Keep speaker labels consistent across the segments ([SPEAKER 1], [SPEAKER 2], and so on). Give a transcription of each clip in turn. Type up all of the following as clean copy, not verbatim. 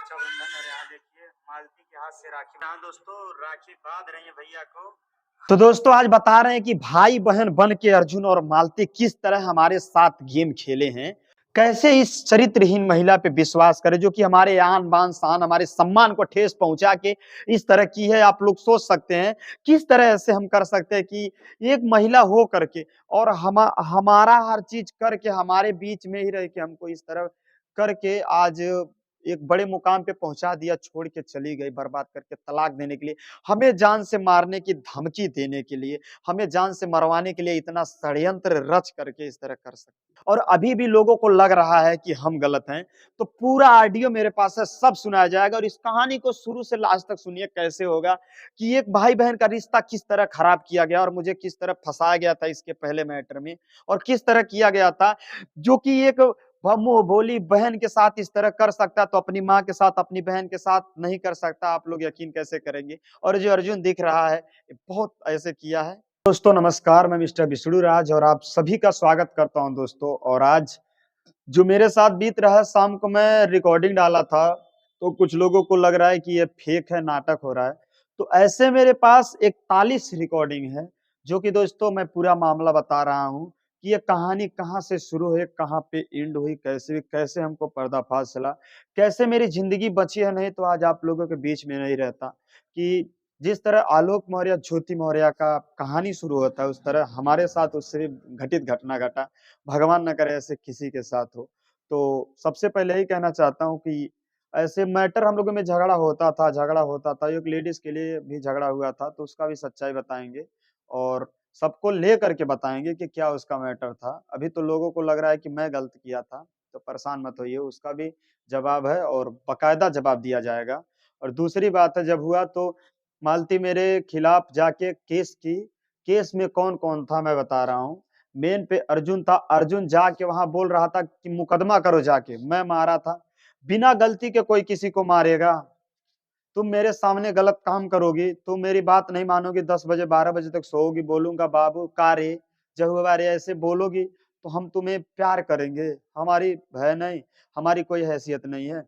[SPEAKER 1] रक्षाबंधन और यहाँ देखिए मालती के हाथ से राखी, यहाँ दोस्तों राखी बांध रही है भैया को।
[SPEAKER 2] तो दोस्तों आज बता रहे हैं कि भाई बहन बन के अर्जुन और मालती किस तरह हमारे साथ गेम खेले हैं, कैसे इस चरित्रहीन महिला पे विश्वास करें जो कि हमारे आन बान शान हमारे सम्मान को ठेस पहुंचा के इस तरह की है। आप लोग सोच सकते हैं किस तरह से हम कर सकते हैं कि एक महिला हो करके और हमारा हर चीज करके हमारे बीच में ही रह के हमको इस तरह करके आज एक बड़े मुकाम पे पहुंचा दिया, छोड़ के चली गई बर्बाद करके, तलाक देने के लिए, हमें जान से मारने की धमकी देने के लिए, हमें जान से मरवाने के लिए इतना षड्यंत्र रच करके इस तरह कर सकते। और अभी भी लोगों को लग रहा है कि हम गलत हैं, तो पूरा ऑडियो मेरे पास है, सब सुनाया जाएगा और इस कहानी को शुरू से लास्ट तक सुनिए। कैसे होगा कि एक भाई बहन का रिश्ता किस तरह खराब किया गया और मुझे किस तरह फंसाया गया था इसके पहले मैटर में, और किस तरह किया गया था जो कि एक मुंह बोली बहन के साथ इस तरह कर सकता तो अपनी माँ के साथ अपनी बहन के साथ नहीं कर सकता। आप लोग यकीन कैसे करेंगे। और जो अर्जुन दिख रहा है बहुत ऐसे किया है। दोस्तों नमस्कार, मैं मिस्टर विष्णु राज और आप सभी का स्वागत करता हूं दोस्तों। और आज जो मेरे साथ बीत रहा है, शाम को मैं रिकॉर्डिंग डाला था तो कुछ लोगों को लग रहा है कि ये फेक है, नाटक हो रहा है। तो ऐसे मेरे पास 41 रिकॉर्डिंग है जो कि दोस्तों मैं पूरा मामला बता रहा हूँ कि ये कहानी कहाँ से शुरू हुई, कहाँ पे एंड हुई, कैसे हमको पर्दाफाश चला, कैसे मेरी जिंदगी बची है। नहीं तो आज आप लोगों के बीच में नहीं रहता। कि जिस तरह आलोक मौर्य ज्योति मौर्य का कहानी शुरू होता है उस तरह हमारे साथ उससे घटित घटना घटा। भगवान न करे ऐसे किसी के साथ हो। तो सबसे पहले ही कहना चाहता हूँ कि ऐसे मैटर हम लोगों में झगड़ा होता था, एक लेडीज के लिए भी झगड़ा हुआ था, तो उसका भी सच्चाई बताएंगे और सबको ले करके बताएंगे कि क्या उसका मैटर था। अभी तो लोगों को लग रहा है कि मैं गलत किया था, तो परेशान मत होइए, उसका भी जवाब है और बकायदा जवाब दिया जाएगा। और दूसरी बात है, जब हुआ तो मालती मेरे खिलाफ जाके केस की। केस में कौन कौन था मैं बता रहा हूँ। मेन पे अर्जुन था। अर्जुन जाके वहां बोल रहा था कि मुकदमा करो जाके, मैं मारा था। बिना गलती के कोई किसी को मारेगा? तुम मेरे सामने गलत काम करोगी, तुम मेरी बात नहीं मानोगी, 10 बजे 12 बजे तक सोओगी, बोलूंगा बाबू का रे जहुआ रे ऐसे बोलोगी तो हम तुम्हें प्यार करेंगे। हमारी भय नहीं, हमारी कोई हैसियत नहीं है।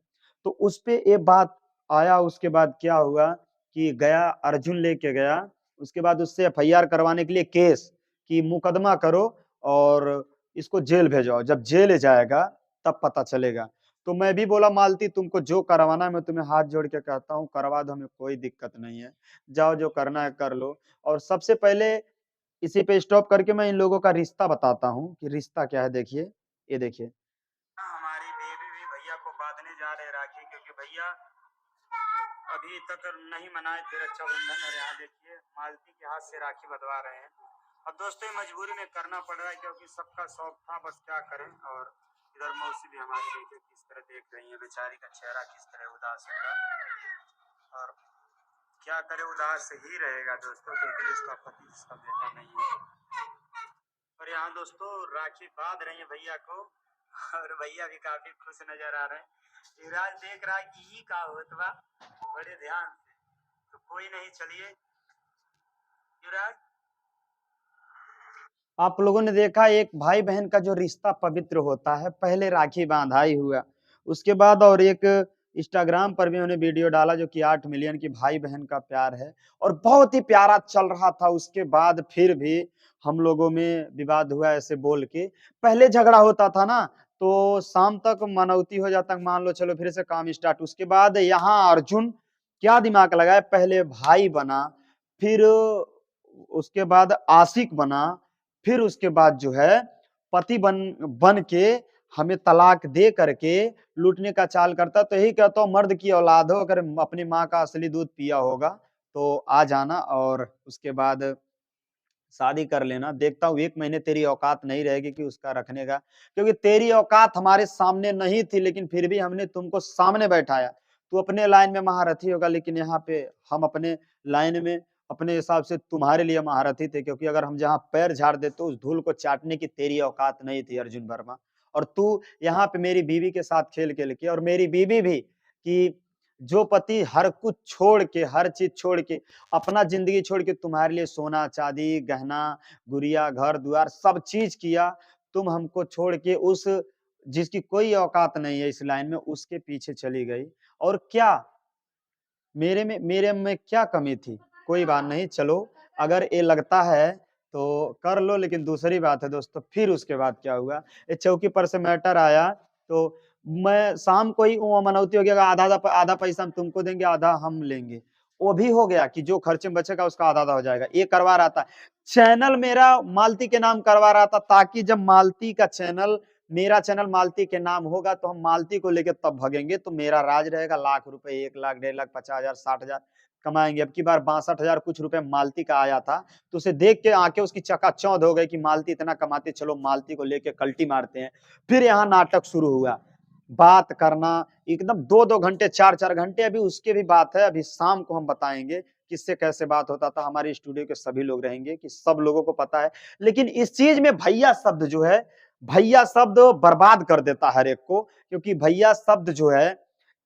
[SPEAKER 2] तो उस पे ये बात आया। उसके बाद क्या हुआ कि गया अर्जुन लेके गया, उसके बाद उससे एफआईआर करवाने के लिए केस कि मुकदमा करो और इसको जेल भेजाओ। जब जेल जाएगा तब पता चलेगा। तो मैं भी बोला मालती तुमको जो करवाना है मैं तुम्हें हाथ जोड़ के कहता हूँ करवा दो, हमें कोई दिक्कत नहीं है, जाओ जो करना है कर लो। और सबसे पहले इसी पे स्टॉप करके मैं इन लोगों का रिश्ता बताता हूँ कि रिश्ता क्या है। देखिए, ये देखिए।
[SPEAKER 1] हमारी बेबी भी भैया को बांधने जा रहे राखी, क्योंकि भैया अभी तक नहीं मनाए थे रक्षाबंधन और यहाँ देखिए मालती के हाथ से राखी बंधवा रहे हैं। अब दोस्तों मजबूरी में करना पड़ रहा है क्योंकि सबका शौक था, बस क्या करें। और इधर मौसी भी हमारी देखिए किस तरह देख रही है, बेचारी का चेहरा किस तरह उदास होगा। और क्या करे, उदास ही रहेगा दोस्तों, क्योंकि जिसका पति जिसका बेटा नहीं है। और यहाँ दोस्तों राखी बांध रही है भैया को और भैया भी काफी खुश नजर आ रहे हैं। युवराज देख रहा है कि ही का होतवा बड़े ध्यान से, तो कोई नहीं, चलिए युवराज।
[SPEAKER 2] आप लोगों ने देखा एक भाई बहन का जो रिश्ता पवित्र होता है, पहले राखी बांधाई हुआ, उसके बाद और एक इंस्टाग्राम पर भी उन्होंने वीडियो डाला जो कि 8 मिलियन की भाई बहन का प्यार है और बहुत ही प्यारा चल रहा था। उसके बाद फिर भी हम लोगों में विवाद हुआ ऐसे बोल के। पहले झगड़ा होता था ना तो शाम तक मनौती हो जाता, मान लो चलो फिर से काम स्टार्ट। उसके बाद यहाँ अर्जुन क्या दिमाग लगाया, पहले भाई बना, फिर उसके बाद आशिक बना, फिर उसके बाद जो है पति बन के हमें तलाक दे करके लूटने का चाल करता। तो यही कहता हूँ मर्द की औलाद हो, अगर अपनी माँ का असली दूध पिया होगा तो आ जाना और उसके बाद शादी कर लेना। देखता हूँ 1 महीने तेरी औकात नहीं रहेगी कि उसका रखने का, क्योंकि तेरी औकात हमारे सामने नहीं थी, लेकिन फिर भी हमने तुमको सामने बैठाया। तू अपने लाइन में महारथी होगा, लेकिन यहाँ पे हम अपने लाइन में अपने हिसाब से तुम्हारे लिए महारथी थे, क्योंकि अगर हम जहाँ पैर झाड़ देते तो उस धूल को चाटने की तेरी औकात नहीं थी अर्जुन वर्मा। और तू यहाँ पे मेरी बीवी के साथ खेल खेल के, और मेरी बीवी भी कि जो पति हर कुछ छोड़ के, हर चीज छोड़ के, अपना जिंदगी छोड़ के तुम्हारे लिए सोना चांदी गहना गुड़िया घर द्वार सब चीज किया, तुम हमको छोड़ के उस जिसकी कोई औकात नहीं है इस लाइन में, उसके पीछे चली गई। और क्या मेरे में क्या कमी थी? कोई बात नहीं, चलो अगर ये लगता है तो कर लो, लेकिन दूसरी बात है दोस्तों, फिर उसके बाद क्या हुआ, ये चौकी पर से मैटर आया तो मैं शाम को ही वो मनौती हो गया, आधा पैसा हम तुमको देंगे, आधा हम लेंगे। वो भी हो गया कि जो खर्चे में बचेगा उसका आधा हो जाएगा, ये करवा रहा था। चैनल मेरा मालती के नाम करवा रहा था, ताकि जब मालती का चैनल, मेरा चैनल मालती के नाम होगा तो हम मालती को लेकर तब भगेंगे, तो मेरा राज रहेगा। लाख रुपए, 1 लाख, 1.5 लाख, 50,000, 60,000 कमाएंगे। अब की बार 62,000 कुछ रुपए मालती का आया था, तो उसे देख के आंखें उसकी चकाचौंध हो गई कि मालती इतना कमाती, चलो मालती को लेके कल्टी मारते हैं। फिर यहाँ नाटक शुरू हुआ, बात करना एकदम 2-2 घंटे, 4-4 घंटे। अभी उसके भी बात है, अभी शाम को हम बताएंगे किससे कैसे बात होता था। हमारे स्टूडियो के सभी लोग रहेंगे, कि सब लोगों को पता है। लेकिन इस चीज में भैया शब्द जो है, भैया शब्द बर्बाद कर देता हर एक को, क्योंकि भैया शब्द जो है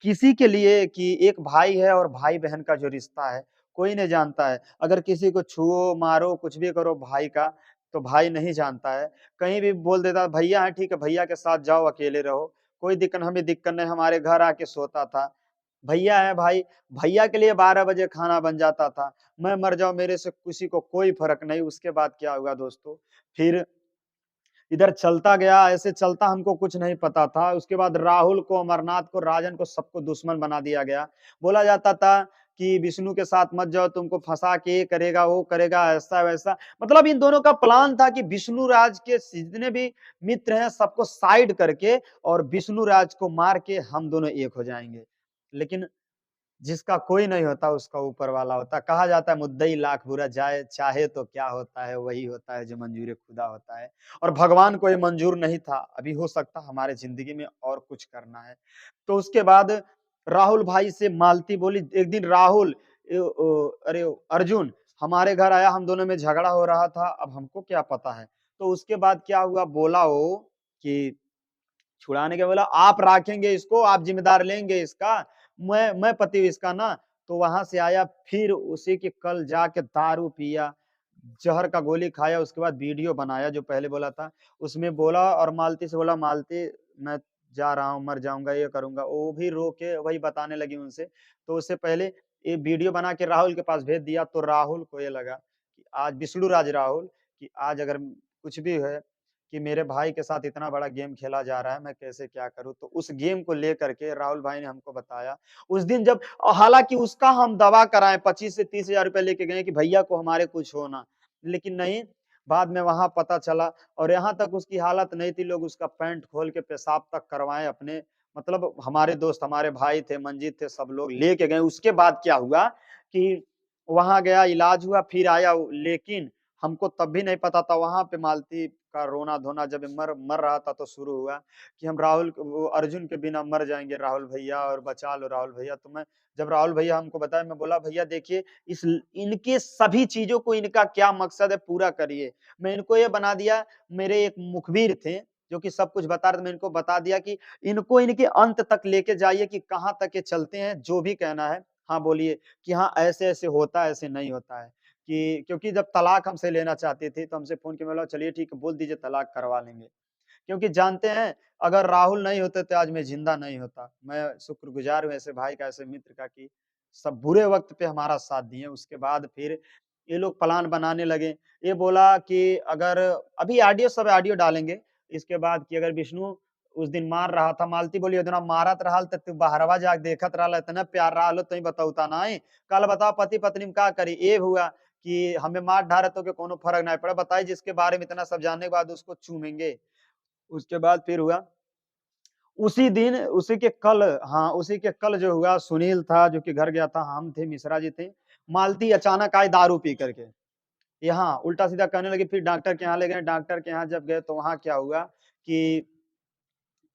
[SPEAKER 2] किसी के लिए, कि एक भाई है और भाई बहन का जो रिश्ता है कोई नहीं जानता है। अगर किसी को छुओ मारो कुछ भी करो भाई का, तो भाई नहीं जानता है। कहीं भी बोल देता भैया है, ठीक है भैया के साथ जाओ, अकेले रहो, कोई दिक्कत, हमें दिक्कत नहीं, हमारे घर आके सोता था। भैया है भाई, भैया के लिए 12 बजे खाना बन जाता था। मैं मर जाऊं, मेरे से किसी को कोई फर्क नहीं। उसके बाद क्या हुआ दोस्तों, फिर इधर चलता गया, ऐसे चलता, हमको कुछ नहीं पता था। उसके बाद राहुल को, अमरनाथ को, राजन को, सबको दुश्मन बना दिया गया। बोला जाता था कि विष्णु के साथ मत जाओ, तुमको फंसा के ये करेगा वो करेगा, ऐसा वैसा। मतलब इन दोनों का प्लान था कि विष्णु राज के जितने भी मित्र हैं सबको साइड करके और विष्णु राज को मार के हम दोनों एक हो जाएंगे। लेकिन जिसका कोई नहीं होता उसका ऊपर वाला होता। कहा जाता है मुद्दई लाख बुरा जाए, चाहे तो क्या होता है, वही होता है जो मंजूर खुदा होता है। और भगवान को ये मंजूर नहीं था, अभी हो सकता हमारे जिंदगी में और कुछ करना है। तो उसके बाद राहुल भाई से मालती बोली, एक दिन राहुल, अरे अर्जुन हमारे घर आया, हम दोनों में झगड़ा हो रहा था, अब हमको क्या पता है। तो उसके बाद क्या हुआ, बोला वो कि छुड़ाने के, बोला आप रखेंगे इसको, आप जिम्मेदार लेंगे इसका, मैं पति हूं इसका ना। तो वहां से आया, फिर उसी के कल जाके दारू पिया, जहर का गोली खाया। उसके बाद वीडियो बनाया जो पहले बोला था, उसमें बोला और मालती से बोला, मालती मैं जा रहा हूँ, मर जाऊंगा, ये करूंगा। वो भी रो के वही बताने लगी उनसे। तो उससे पहले ये वीडियो बना के राहुल के पास भेज दिया। तो राहुल को ये लगा कि आज विष्णु राज राहुल, कि आज अगर कुछ भी है कि मेरे भाई के साथ इतना बड़ा गेम खेला जा रहा है, मैं कैसे क्या करूं। तो उस गेम को लेकर के राहुल भाई ने हमको बताया उस दिन जब, हालांकि उसका हम दवा कराएं, 25 से 30,000 रुपए लेके गए कि भैया को हमारे कुछ होना, लेकिन नहीं। बाद में वहां पता चला, और यहाँ तक उसकी हालत नहीं थी, लोग उसका पैंट खोल के पेशाब तक करवाए अपने। मतलब हमारे दोस्त, हमारे भाई थे, मंजीत थे, सब लोग लेके गए। उसके बाद क्या हुआ कि वहां गया, इलाज हुआ, फिर आया। लेकिन हमको तब भी नहीं पता था, वहां पे मालती का रोना धोना जब मर रहा था तो शुरू हुआ कि हम अर्जुन के बिना मर जाएंगे राहुल भैया, और बचा लो राहुल भैया। तो मैं, जब राहुल भैया हमको बताया, मैं बोला भैया देखिए, इस इनके सभी चीजों को, इनका क्या मकसद है पूरा करिए। मैं इनको ये बना दिया, मेरे एक मुखबिर थे जो कि सब कुछ बता रहे थे, मैं इनको बता दिया कि इनको इनके अंत तक लेके जाइए, कि कहाँ तक ये चलते हैं, जो भी कहना है। हाँ बोलिए कि हाँ ऐसे ऐसे होता है, ऐसे नहीं होता है। कि क्योंकि जब तलाक हमसे लेना चाहती थी तो हमसे फोन किया, बोला चलिए ठीक है, बोल दीजिए तलाक करवा लेंगे। क्योंकि जानते हैं अगर राहुल नहीं होते तो आज मैं जिंदा नहीं होता। मैं शुक्रगुजार हूँ ऐसे भाई का, ऐसे मित्र का, कि सब बुरे वक्त पे हमारा साथ दिए। उसके बाद फिर ये लोग प्लान बनाने लगे। ये बोला कि अगर अभी ऑडियो, सब ऑडियो डालेंगे इसके बाद, कि अगर विष्णु उस दिन मार रहा था, मालती बोली इतना मारत रहा तो तू बाहरवा जाके देखत रहा, इतना प्यार रहा तो बताऊता ना है। कल बताओ पति पत्नी में क्या करी, ये हुआ कि हमें मार ढारे तो के कोनो फर्क नहीं पड़ा। बताइए जिसके बारे में इतना सब जानने के बाद उसको चूमेंगे। उसके बाद फिर हुआ उसी दिन, उसी के कल, हाँ उसी के कल जो हुआ, सुनील था जो कि घर गया था, हम थे, मिश्रा जी थे। मालती अचानक आई दारू पी करके, यहाँ उल्टा सीधा कहने लगी। फिर डॉक्टर के यहाँ ले गए। डॉक्टर के यहाँ जब गए तो वहां क्या हुआ कि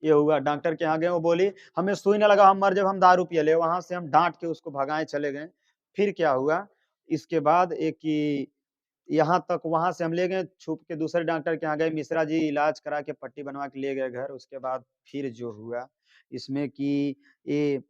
[SPEAKER 2] ये हुआ, डॉक्टर के यहाँ गए, वो बोली हमें सुई ना लगा, हम मर जब हम दारू पिए ले। वहां से हम डांट के उसको भगाए चले गए। फिर क्या हुआ इसके बाद, एक कि यहाँ तक, वहां से हम ले गए छुप के, दूसरे डॉक्टर के यहाँ गए, मिश्रा जी इलाज करा के पट्टी बनवा के ले गए घर। उसके बाद फिर जो हुआ इसमें कि ये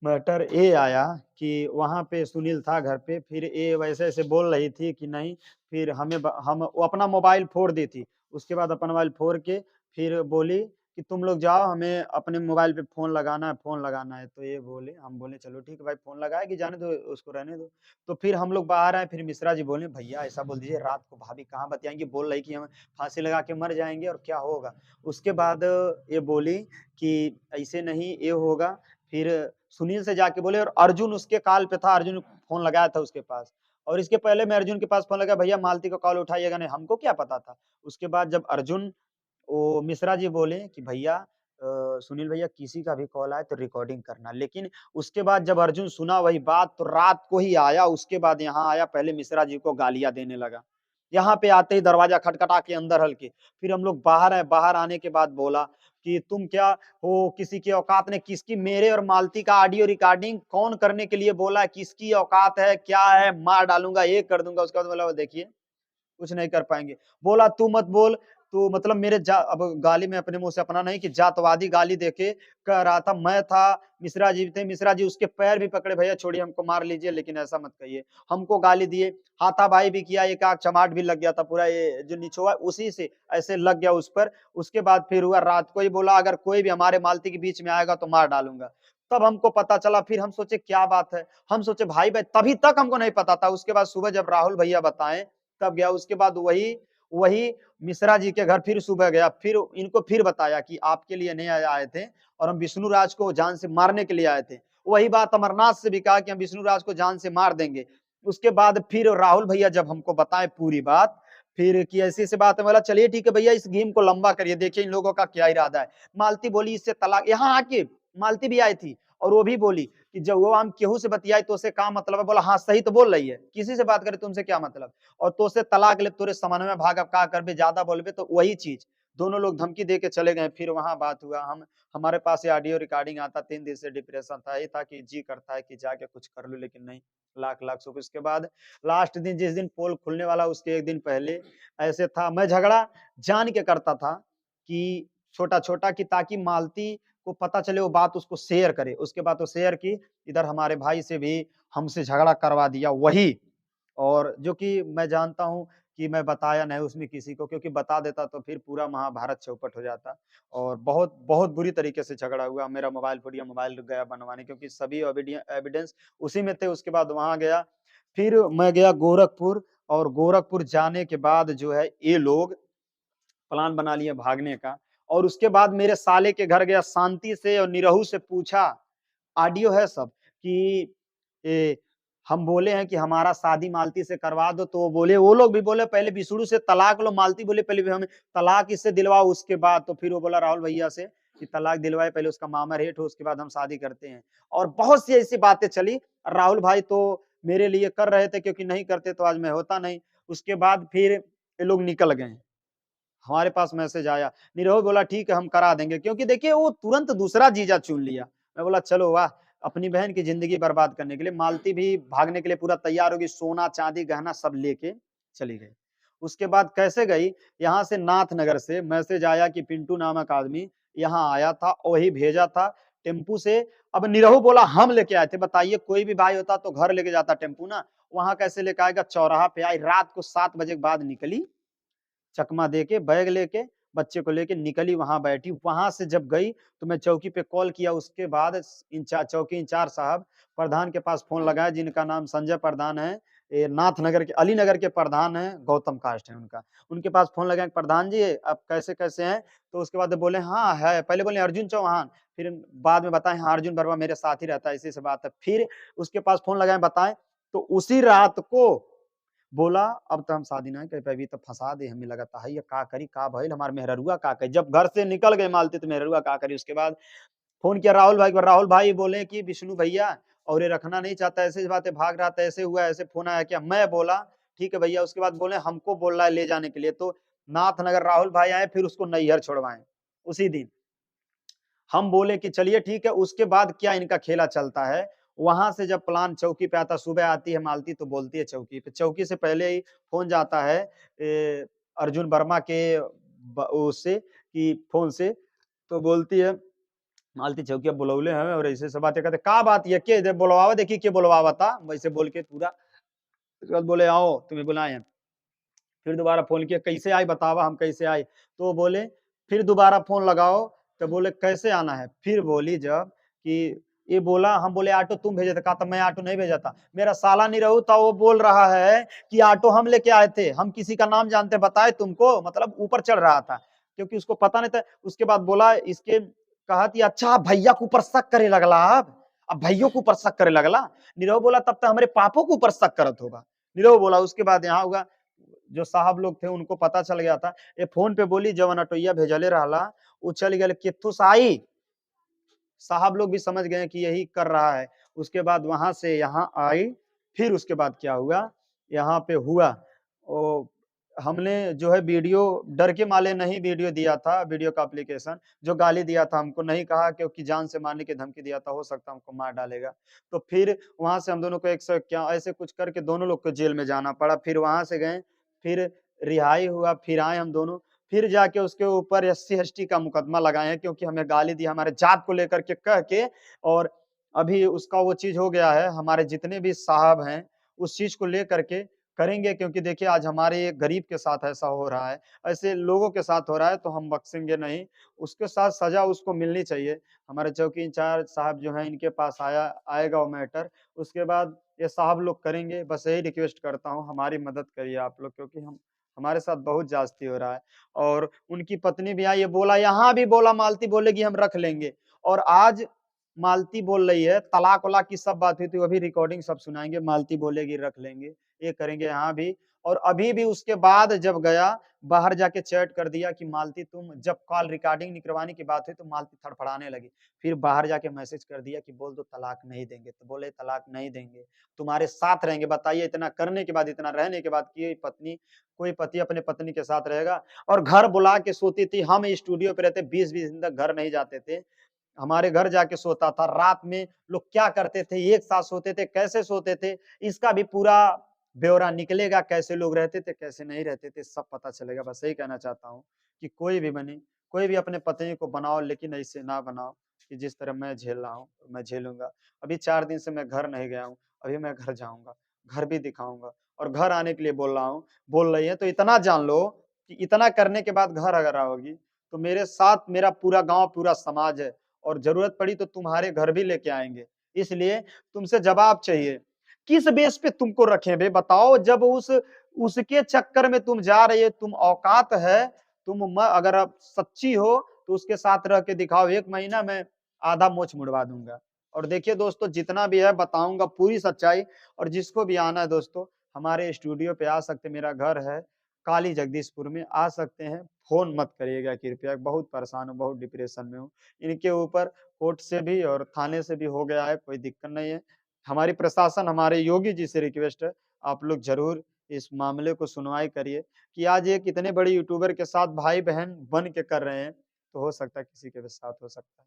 [SPEAKER 2] मैटर ये आया कि वहां पे सुनील था घर पे। फिर ये वैसे ऐसे बोल रही थी कि नहीं, फिर हम वो अपना मोबाइल फोड़ दी थी। उसके बाद अपना मोबाइल फोड़ के फिर बोली कि तुम लोग जाओ, हमें अपने मोबाइल पे फोन लगाना है, फोन लगाना है। तो ये बोले, हम बोले चलो ठीक है भाई, फोन लगाए कि जाने दो, उसको रहने दो। तो फिर हम लोग बाहर आए, फिर मिश्रा जी बोले भैया ऐसा बोल दीजिए, रात को भाभी कहाँ बतियाएंगी, बोल रही कि हम फांसी लगा के मर जाएंगे और क्या होगा। उसके बाद ये बोली कि ऐसे नहीं, ये होगा। फिर सुनील से जाके बोले, और अर्जुन उसके कॉल पे था, अर्जुन फोन लगाया था उसके पास। और इसके पहले मैं अर्जुन के पास फोन लगा, भैया मालती का कॉल उठाइएगा नहीं, हमको क्या पता था। उसके बाद जब अर्जुन, वो मिश्रा जी बोले कि भैया सुनील भैया किसी का भी कॉल आए तो रिकॉर्डिंग करना। लेकिन उसके बाद जब अर्जुन सुना वही बात, तो रात को ही आया, उसके बाद यहाँ आया, पहले मिश्रा जी को गालियां देने लगा। यहाँ पे आते ही दरवाजा खटखटा के अंदर हल्के। फिर हम लोग बाहर आए, बाहर आने के बाद बोला कि तुम क्या हो, किसी की औकात ने, किसकी, मेरे और मालती का ऑडियो रिकॉर्डिंग कौन करने के लिए बोला, किसकी औकात है, क्या है, मार डालूंगा, ये कर दूंगा। उसके बाद बोला देखिए कुछ नहीं कर पाएंगे। बोला तू मत बोल, तो मतलब मेरे अब गाली में अपने मुंह से अपना नहीं कि जातवादी गाली देके कह रहा था। मैं था, मिश्रा जी थे, मिश्रा जी उसके पैर भी पकड़े, भैया छोड़िए हमको मार लीजिए लेकिन ऐसा मत कहिए। हमको गाली दिए, हाथापाई भी किया, एक आग चमाट भी लग गया था, पूरा ये जो निचोआ उसी से ऐसे लग गया उस पर। उसके बाद फिर हुआ, रात को ही बोला अगर कोई भी हमारे मालती के बीच में आएगा तो मार डालूंगा। तब हमको पता चला, फिर हम सोचे क्या बात है, हम सोचे भाई भाई, तभी तक हमको नहीं पता था। उसके बाद सुबह जब राहुल भैया बताएं तब गया। उसके बाद वही वही मिश्रा जी के घर फिर सुबह गया, फिर इनको फिर बताया कि आपके लिए नहीं आए थे और हम विष्णु राज को जान से मारने के लिए आए थे। वही बात अमरनाथ से भी कहा कि हम विष्णु राज को जान से मार देंगे। उसके बाद फिर राहुल भैया जब हमको बताए पूरी बात, फिर कि ऐसी ऐसी बात है, बोला चलिए ठीक है भैया, इस गेम को लंबा करिए, देखिए इन लोगों का क्या इरादा है। मालती बोली इससे तलाक, यहाँ आके मालती भी आई थी और वो भी बोली कि जब वो हम केहू से बतियाई तो उसे क्या मतलब है। बोला हाँ सही तो बोल रही है, किसी से बात करे तुमसे क्या मतलब, और तो से तलाक ले, तोरे समन में भाग, अब का करबे, ज्यादा बोलबे। तो वही चीज दोनों लोग धमकी दे के चले गए। फिर वहां बात हुआ, हम हमारे पास ये ऑडियो रिकॉर्डिंग आता, 3 दिन से डिप्रेशन था, ये था कि जी करता है कि जाके कुछ कर लो, लेकिन नहीं, लाख लाख सुख। उसके बाद लास्ट दिन, जिस दिन पोल खुलने वाला उसके एक दिन पहले ऐसे था, मैं झगड़ा जान के करता था कि छोटा छोटा, कि ताकि मालती को पता चले, वो बात उसको शेयर करे। उसके बाद तो शेयर की, इधर हमारे भाई से भी हमसे झगड़ा करवा दिया वही। और जो कि मैं जानता हूँ कि मैं बताया नहीं उसमें किसी को, क्योंकि बता देता तो फिर पूरा महाभारत चौपट हो जाता। और बहुत बहुत बुरी तरीके से झगड़ा हुआ, मेरा मोबाइल फूट गया, मोबाइल गया बनवाने, क्योंकि सभी एविडेंस उसी में थे। उसके बाद वहां गया, फिर मैं गया गोरखपुर, और गोरखपुर जाने के बाद जो है ये लोग प्लान बना लिया भागने का। और उसके बाद मेरे साले के घर गया, शांति से और निरहू से पूछा, ऑडियो है सब, कि ए, हम बोले हैं कि हमारा शादी मालती से करवा दो। तो वो बोले, वो लोग भी बोले पहले विष्णु से तलाक लो, मालती बोले पहले भी हमें तलाक इससे दिलवाओ। उसके बाद तो फिर वो बोला राहुल भैया से कि तलाक दिलवाए, पहले उसका मामा रेट हो, उसके बाद हम शादी करते हैं। और बहुत सी ऐसी बातें चली। राहुल भाई तो मेरे लिए कर रहे थे, क्योंकि नहीं करते तो आज मैं होता नहीं। उसके बाद फिर ये लोग निकल गए, हमारे पास मैसेज आया, निरहु बोला ठीक है हम करा देंगे, क्योंकि देखिए वो तुरंत दूसरा जीजा चुन लिया। मैं बोला चलो वाह, अपनी बहन की जिंदगी बर्बाद करने के लिए। मालती भी भागने के लिए पूरा तैयार होगी, सोना चांदी गहना सब लेके चली गई। उसके बाद कैसे गई, यहाँ से नाथनगर से मैसेज आया कि पिंटू नामक आदमी यहाँ आया था, वही भेजा था टेम्पू से। अब निरहु बोला हम लेके आए थे, बताइए कोई भी भाई होता तो घर लेके जाता टेम्पू ना, वहां कैसे लेके आएगा। चौराहा पे आई, रात को 7 बजे के बाद निकली, चकमा दे के बैग लेके बच्चे को लेके निकली, वहां बैठी। वहां से जब गई तो मैं चौकी पे कॉल किया। उसके बाद चौकी इंचार्ज साहब प्रधान के पास फोन लगाया, जिनका नाम संजय प्रधान है, ये नाथनगर के, अलीनगर के प्रधान है, गौतम कास्ट है उनका। उनके पास फोन लगाया, प्रधान जी अब कैसे कैसे हैं। तो उसके बाद बोले हाँ है, पहले बोले अर्जुन चौहान, फिर बाद में बताए हाँ अर्जुन वर्मा मेरे साथ ही रहता है, इसी से बात है। फिर उसके पास फोन लगाए, बताएं। तो उसी रात को बोला अब तो हम शादी नहीं कर पाएगी, तो फंसा दे, हमें लगा था ये का करी, का भइल हमार मेहरुआ का करी। जब घर से निकल गए मालती तो मेहरुआ का करी। उसके बाद फोन किया राहुल भाई को, राहुल भाई बोले कि विष्णु भैया और ये रखना नहीं चाहता, ऐसे बातें भाग रहा था, ऐसे हुआ, ऐसे फोन आया क्या। मैं बोला ठीक है भैया। उसके बाद बोले हमको बोल रहा है ले जाने के लिए, तो नाथनगर राहुल भाई आए, फिर उसको नैहर छोड़वाए उसी दिन। हम बोले कि चलिए ठीक है। उसके बाद क्या इनका खेला चलता है, वहां से जब प्लान चौकी पे आता, सुबह आती है मालती तो बोलती है चौकी पे, चौकी से पहले ही फोन जाता है अर्जुन वर्मा के उससे कि फोन से, तो बोलती है मालती चौकी बुलौले हैं और ऐसे सब बातें करते, का बात ये के बुलवावा, देखिए के बुलवावा था, वैसे बोल के पूरा। उसके बाद बोले आओ तुम्हें बुलाए हैं। फिर दोबारा फोन किया, कैसे आई बतावा, हम कैसे आए। तो बोले फिर दोबारा फोन लगाओ, तो बोले कैसे आना है, फिर बोली जब कि ये बोला, हम बोले ऑटो तुम भेजे थे, कहा था मैं ऑटो नहीं भेजा था, मेरा साला नहीं रहू था, वो बोल रहा है कि ऑटो हम लेके आए थे, हम किसी का नाम जानते बताए तुमको, मतलब ऊपर चढ़ रहा था क्योंकि उसको पता नहीं था। उसके बाद बोला इसके, कहा कि अच्छा भैया के ऊपर शक करे लगला, अब भैया के ऊपर शक करे लगला। नीरव बोला तब तक हमारे पापों के ऊपर शक करत होगा। नीरव बोला उसके बाद यहाँ होगा, जो साहब लोग थे उनको पता चल गया था। ये फोन पे बोली जवन ऑटोइया भेजले रहला वो चल गए केथू से आई, साहब लोग भी समझ गए कि यही कर रहा है। उसके बाद वहां से यहाँ आई, फिर उसके बाद क्या हुआ, यहाँ पे हुआ ओ, हमने जो है वीडियो डर के माले नहीं वीडियो दिया था, वीडियो का एप्लीकेशन जो गाली दिया था हमको नहीं कहा क्योंकि जान से मारने की धमकी दिया था, हो सकता हमको मार डालेगा। तो फिर वहां से हम दोनों को 100 क्या ऐसे कुछ करके दोनों लोग को जेल में जाना पड़ा। फिर वहां से गए, फिर रिहाई हुआ, फिर आए हम दोनों, फिर जाके उसके ऊपर SC/ST का मुकदमा लगाए हैं क्योंकि हमें गाली दी हमारे जात को लेकर के कह के। और अभी उसका वो चीज हो गया है, हमारे जितने भी साहब हैं उस चीज को लेकर के करेंगे क्योंकि देखिए आज हमारे एक गरीब के साथ ऐसा हो रहा है, ऐसे लोगों के साथ हो रहा है तो हम बख्शेंगे नहीं, उसके साथ सजा उसको मिलनी चाहिए। हमारे चौकी इंचार्ज साहब जो हैं इनके पास आएगा वो मैटर, उसके बाद ये साहब लोग करेंगे। बस यही रिक्वेस्ट करता हूँ हमारी मदद करिए आप लोग, क्योंकि हमारे साथ बहुत जास्ती हो रहा है। और उनकी पत्नी भी आई, ये बोला यहाँ भी बोला मालती बोलेगी हम रख लेंगे, और आज मालती बोल रही है तलाक वलाक की सब बात हुई थी, वो भी रिकॉर्डिंग सब सुनाएंगे, मालती बोलेगी रख लेंगे, ये करेंगे यहाँ भी। और अभी भी उसके बाद जब गया बाहर जाके चैट कर दिया कि मालती तुम, जब कॉल रिकॉर्डिंग निकलवाने की बात हुई तो मालती थड़फड़ाने लगी, फिर बाहर जाके मैसेज कर दिया कि बोल दो तलाक नहीं देंगे, तो बोले तलाक नहीं देंगे, तुम्हारे साथ रहेंगे। बताइए इतना करने के बाद, इतना रहने के बाद कि पत्नी, कोई पति अपने पत्नी के साथ रहेगा। और घर बुला के सोती थी, हम स्टूडियो पे रहते 20-20 दिन तक घर नहीं जाते थे, हमारे घर जाके सोता था। रात में लोग क्या करते थे, एक साथ सोते थे, कैसे सोते थे, इसका भी पूरा ब्यौरा निकलेगा, कैसे लोग रहते थे कैसे नहीं रहते थे, सब पता चलेगा। बस यही कहना चाहता हूँ कि कोई भी बने, कोई भी अपने पत्नी को बनाओ, लेकिन ऐसे ना बनाओ कि जिस तरह मैं झेल रहा हूँ मैं झेलूंगा। अभी 4 दिन से मैं घर नहीं गया हूँ, अभी मैं घर जाऊंगा, घर भी दिखाऊंगा, और घर आने के लिए बोल रही है तो इतना जान लो कि इतना करने के बाद घर अगर आओगी तो मेरे साथ मेरा पूरा गांव पूरा समाज है, और जरूरत पड़ी तो तुम्हारे घर भी लेके आएंगे। इसलिए तुमसे जवाब चाहिए, किस बेस पे तुमको रखें बे बताओ, जब उसके चक्कर में तुम जा रही है, तुम औकात है, अगर आप सच्ची हो तो उसके साथ रह के दिखाओ, 1 महीना में आधा मोछ मुड़वा दूंगा। और देखिए दोस्तों जितना भी है बताऊंगा पूरी सच्चाई, और जिसको भी आना है दोस्तों हमारे स्टूडियो पे आ सकते, मेरा घर है काली जगदीशपुर में, आ सकते हैं। फोन मत करिएगा कृपया, बहुत परेशान हूँ, बहुत डिप्रेशन में हूँ। इनके ऊपर कोर्ट से भी और थाने से भी हो गया है, कोई दिक्कत नहीं है। हमारी प्रशासन, हमारे योगी जी से रिक्वेस्ट है, आप लोग जरूर इस मामले को सुनवाई करिए कि आज एक इतने बड़े यूट्यूबर के साथ भाई बहन बन के कर रहे हैं, तो हो सकता है किसी के भी साथ हो सकता है।